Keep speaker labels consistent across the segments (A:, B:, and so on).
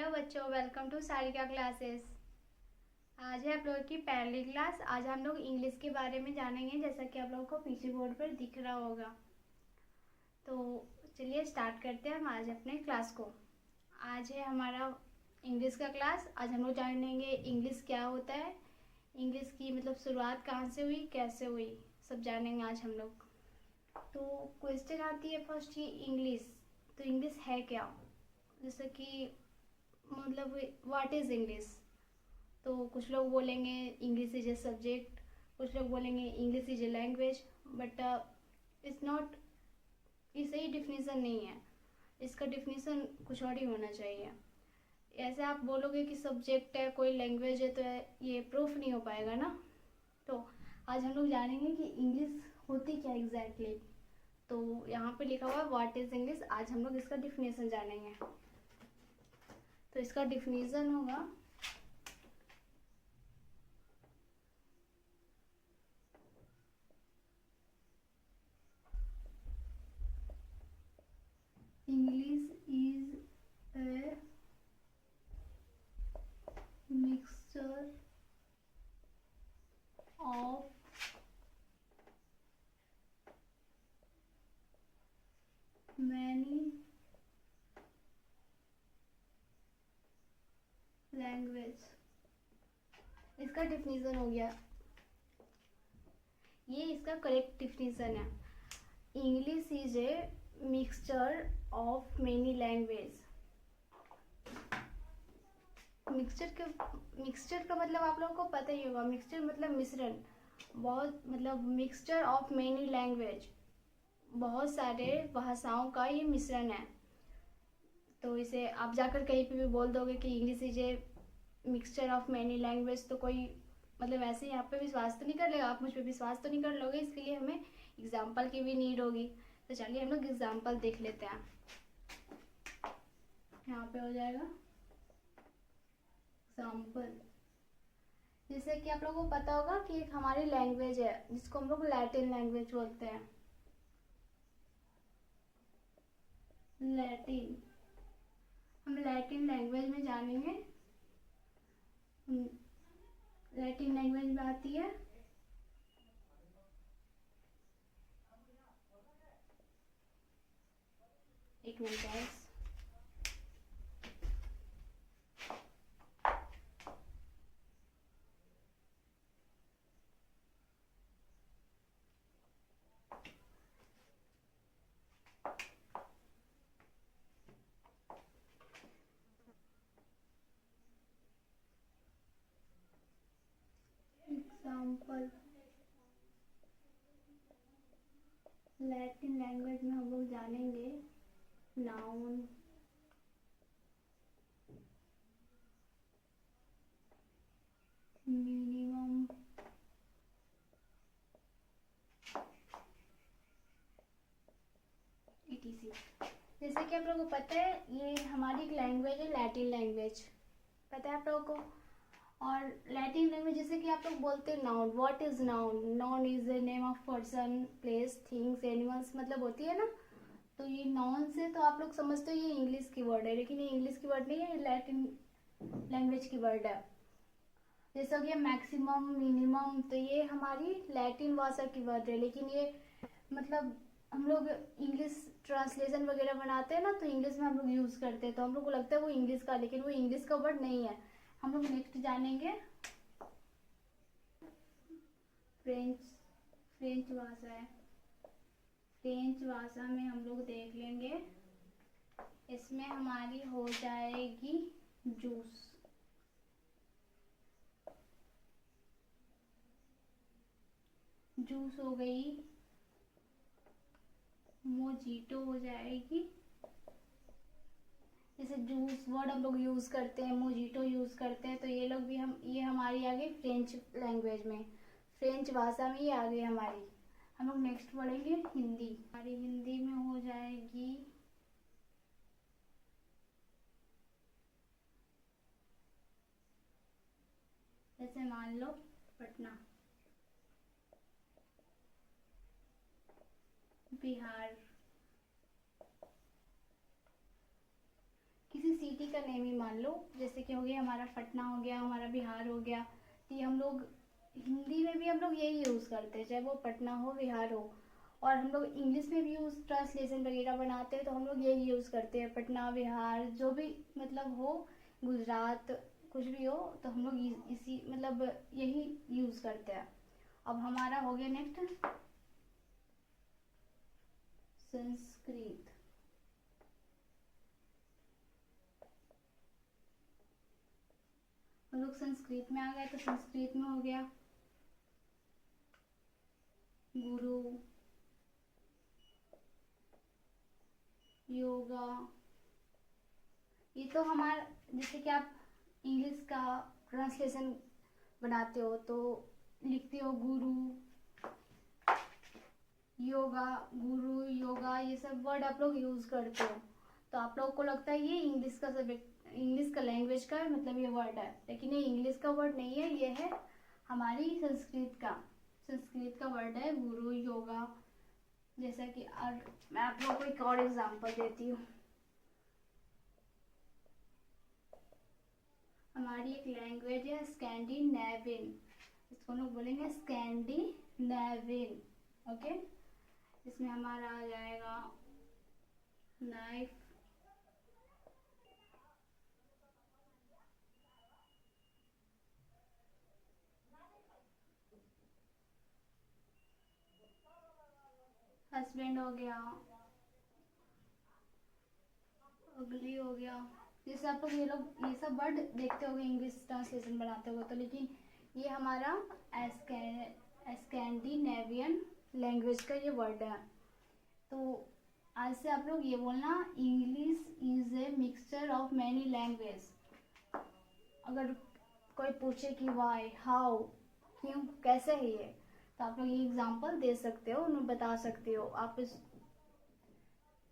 A: Hello बच्चों, welcome to Sarika classes. आज है आप लोगों की पहली क्लास। आज हम लोग इंग्लिश के बारे में जानेंगे, जैसा कि आप लोगों को पीछे बोर्ड पर दिख रहा होगा। तो चलिए स्टार्ट करते हैं हम आज अपने क्लास को। आज है हमारा इंग्लिश का क्लास। आज हम लोग जानेंगे इंग्लिश क्या होता है, इंग्लिश की मतलब शुरुआत कहाँ से हुई, कैसे हुई, सब जानेंगे आज हम लोग। तो क्वेश्चन आती है फर्स्ट ही इंग्लिश। तो इंग्लिश है क्या, जैसे कि मतलब व्हाट इज़ इंग्लिश। तो कुछ लोग बोलेंगे इंग्लिश इज ए सब्जेक्ट, कुछ लोग बोलेंगे English is a language, but it's not, ये सही डिफिनीसन नहीं है। इसका डिफिनीसन कुछ और ही होना चाहिए। ऐसे आप बोलोगे कि सब्जेक्ट है, कोई लैंग्वेज है, तो ये प्रूफ नहीं हो पाएगा ना। तो आज हम लोग जानेंगे कि इंग्लिश होती क्या एग्जैक्टली। तो यहाँ पे लिखा हुआ है व्हाट इज़ इंग्लिश। आज हम लोग इसका डिफिनीसन जानेंगे। तो इसका डिफिनीसन होगा English is a mixture of many language. इसका डिफिनीसन हो गया, ये इसका करेक्ट डिफिनीसन है। English is a mixture of many language. Mixture का मतलब आप लोगों को पता ही होगा। मिक्सचर मतलब मिश्रण, बहुत मतलब मिक्सचर ऑफ मेनी लैंग्वेज, बहुत सारे भाषाओं का ये मिश्रण है। तो इसे आप जाकर कहीं पे भी बोल दोगे कि English is a mixture of many language, तो कोई मतलब ऐसे ही आप पे विश्वास तो नहीं कर लेगा, आप मुझ पे विश्वास तो नहीं कर लोगे। इसके लिए हमें एग्जाम्पल की भी नीड होगी। तो चलिए हम लोग एग्जाम्पल देख लेते हैं। यहाँ पे हो जाएगा एग्जाम्पल। जैसे कि आप लोगों को पता होगा कि एक हमारी लैंग्वेज है जिसको हम लोग लैटिन लैंग्वेज बोलते हैं। लैटिन, हम लैटिन लैंग्वेज में जानेंगे। लैटिन लैंग्वेज में आती है एक minute guys. Example, Latin language में हम लोग जानेंगे नाउन, मिनिमम, etc। जैसे कि आप लोगों को पता है ये हमारी एक लैंग्वेज है लैटिन लैंग्वेज, पता है आप लोगों को। और लैटिन लैंग्वेज जैसे कि आप लोग बोलते हैं noun, what is noun. Noun is the name of person, place, things, animals, मतलब होती है ना। तो ये नाउन से तो आप लोग समझते हो ये इंग्लिश की वर्ड है, लेकिन ये इंग्लिश की वर्ड नहीं है, ये लैटिन लैंग्वेज की वर्ड है। जैसा हो गया मैक्सिमम, मिनिमम, तो ये हमारी लैटिन भाषा की वर्ड है। लेकिन ये मतलब हम लोग इंग्लिश ट्रांसलेशन वगैरह बनाते हैं ना, तो इंग्लिश में हम लोग यूज़ करते हैं, तो हम लोग को लगता है वो इंग्लिश का, लेकिन वो इंग्लिश का वर्ड नहीं है। हम लोग नेक्स्ट जानेंगे फ्रेंच। फ्रेंच भाषा है, फ्रेंच भाषा में हम लोग देख लेंगे। इसमें हमारी हो जाएगी जूस, जूस हो गई, मोजीटो हो जाएगी। जैसे जूस वर्ड हम लोग यूज़ करते हैं, मोजीटो यूज़ करते हैं, तो ये लोग भी हम, ये हमारी आ गई फ्रेंच लैंग्वेज में, फ्रेंच भाषा में ये आ गई हमारी। हम लोग नेक्स्ट पढ़ेंगे हिंदी। हमारी हिंदी में हो जाएगी जैसे मान लो पटना, बिहार, किसी सिटी का नेम ही मान लो, जैसे कि हो गया हमारा पटना, हो गया हमारा बिहार, हो गया। तो ये हम लोग हिंदी में भी हम लोग यही यूज़ करते हैं, चाहे वो पटना हो, बिहार हो। और हम लोग इंग्लिश में भी यूज़ ट्रांसलेशन वगैरह बनाते हैं तो हम लोग यही यूज़ करते हैं, पटना, बिहार, जो भी मतलब हो, गुजरात, कुछ भी हो, तो हम लोग इसी मतलब यही यूज़ करते हैं। अब हमारा हो गया नेक्स्ट संस्कृत। हम लोग संस्कृत में आ गए, तो संस्कृत में हो गया गुरु, योगा। ये तो हमारा, जैसे कि आप इंग्लिश का ट्रांसलेशन बनाते हो तो लिखते हो गुरु, योगा, गुरु, योगा, ये सब वर्ड आप लोग यूज़ करते हो। तो आप लोगों को लगता है ये इंग्लिश का सब्जेक्ट, इंग्लिश का लैंग्वेज का मतलब ये वर्ड है, लेकिन ये इंग्लिश का वर्ड नहीं है, ये है हमारी संस्कृत का वर्ड है गुरु, योगा। जैसा कि और मैं आप लोगों को एक और एग्जांपल देती हूँ। हमारी एक लैंग्वेज है स्कैंडिनेवियन, इसको लोग बोलेंगे स्कैंडिनेवियन। ओके, इसमें हमारा आ जाएगा नाइफ, हस्बैंड हो गया, अगली हो गया। जैसे आप लोग ये सब वर्ड देखते होंगे इंग्लिश ट्रांसलेशन बनाते होंगे, तो लेकिन ये हमारा स्कैंडिनेवियन लैंग्वेज का ये वर्ड है। तो आज से आप लोग ये बोलना, English is a mixture of many language. अगर कोई पूछे कि वाई, हाउ, क्यों, कैसे है ये, तो आप लोग ये एग्जांपल दे सकते हो, उन्हें बता सकते हो, आप इस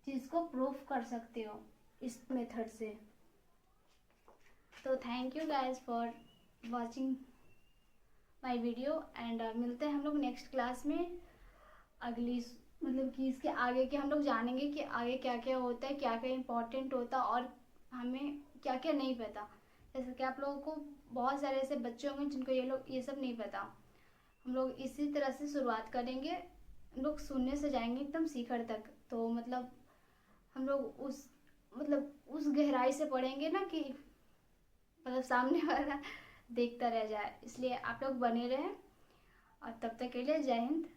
A: चीज़ को प्रूफ कर सकते हो इस मेथड से। तो thank you guys for watching my video and मिलते हैं हम लोग नेक्स्ट क्लास में। अगली मतलब कि इसके आगे के हम लोग जानेंगे कि आगे क्या क्या होता है, क्या क्या इम्पोर्टेंट होता है और हमें क्या क्या नहीं पता। जैसे कि आप लोगों को बहुत सारे ऐसे बच्चे होंगे जिनको ये सब नहीं पता। हम लोग इसी तरह से शुरुआत करेंगे, हम लोग शून्य से जाएंगे एकदम शिखर तक। तो मतलब हम लोग उस गहराई से पढ़ेंगे ना कि मतलब सामने वाला देखता रह जाए। इसलिए आप लोग बने रहें और तब तक के लिए जय हिंद।